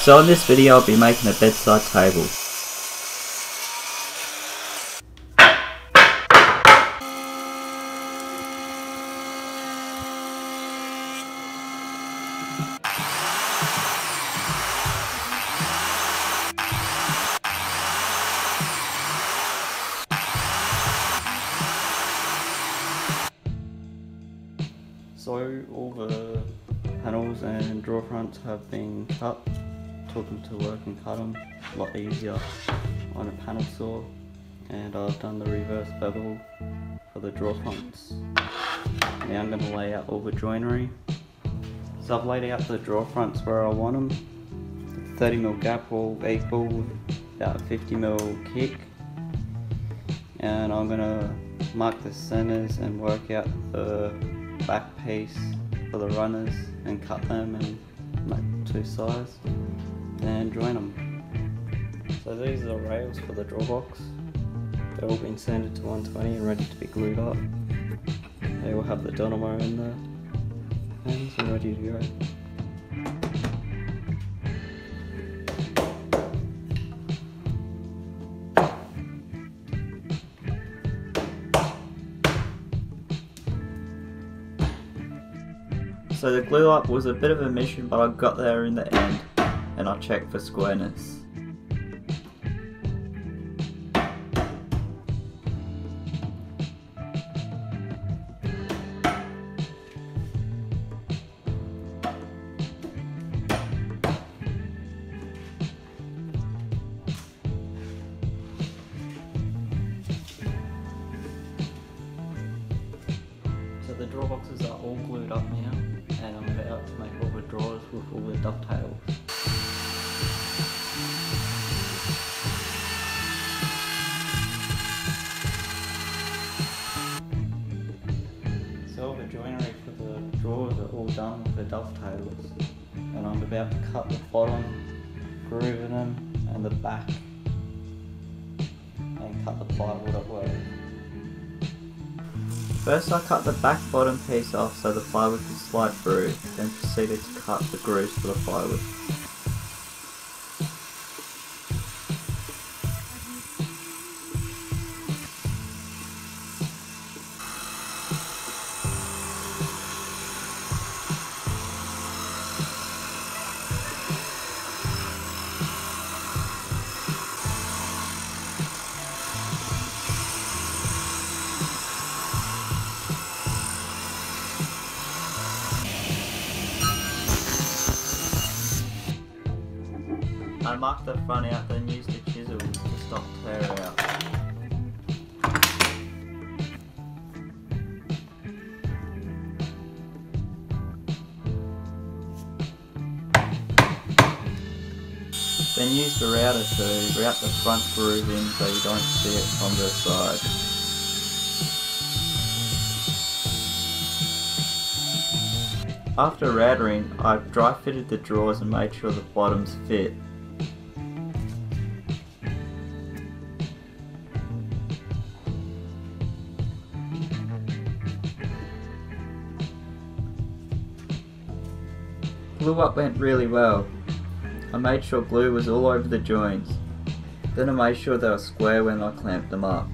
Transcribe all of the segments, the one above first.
So in this video I'll be making a bedside table. So all the panels and drawer fronts have been cut. Took them to work and cut them a lot easier on a panel saw, and I've done the reverse bevel for the drawer fronts. Now I'm going to lay out all the joinery. So I've laid out the drawer fronts where I want them. 30mm gap all equal with about 50mm kick, and I'm going to mark the centers and work out the back piece for the runners and cut them and make two sides and join them. So these are the rails for the drawer box. They've all been sanded to 120 and ready to be glued up. They all have the dynamo in the ends and ready to go. So the glue up was a bit of a mission, but I got there in the end and I checked for squareness. So the drawer boxes are all glued up now, and I'm about to make all the drawers with all the dovetails. So all the joinery for the drawers are all done with the dovetails, and I'm about to cut the bottom, groove in them, and the back, and cut the plywood at work. First I cut the back bottom piece off so the plywood could slide through, then proceeded to cut the grooves for the plywood. I marked the front out, then used a chisel to stop tear out. Then use the router to route the front groove in so you don't see it from the side. After routering, I dry fitted the drawers and made sure the bottoms fit. Glue up went really well. I made sure glue was all over the joints. Then I made sure they were square when I clamped them up.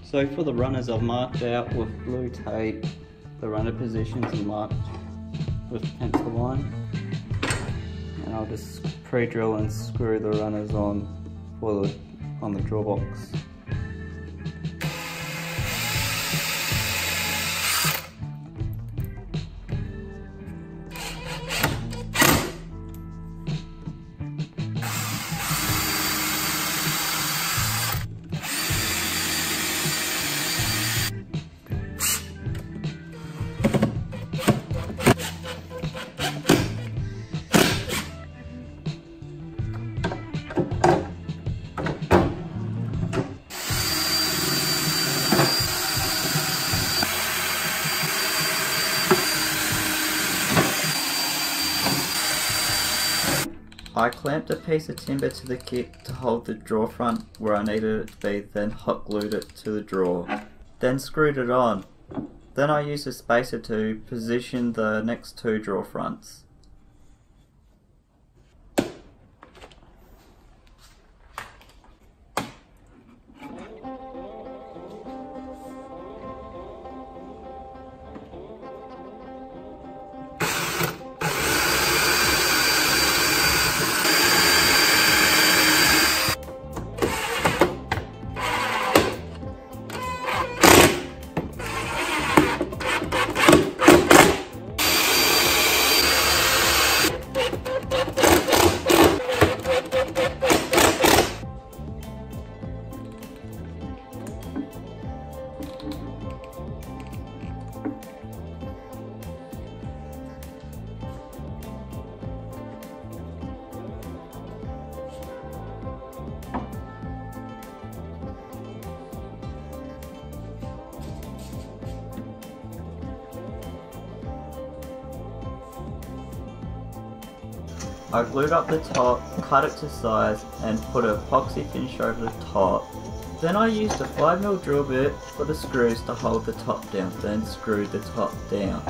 So for the runners, I've marked out with blue tape the runner positions and marked with pencil line, and I'll just pre-drill and screw the runners on the drawer box. I clamped a piece of timber to the kit to hold the drawer front where I needed it to be, then hot glued it to the drawer. Then screwed it on. Then I used a spacer to position the next two drawer fronts. I glued up the top, cut it to size and put an epoxy finish over the top. Then I used a 5mm drill bit for the screws to hold the top down, then screwed the top down.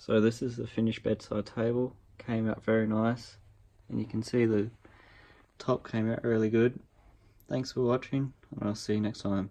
So this is the finished bedside table. Came out very nice, and you can see the top came out really good. Thanks for watching, and I'll see you next time.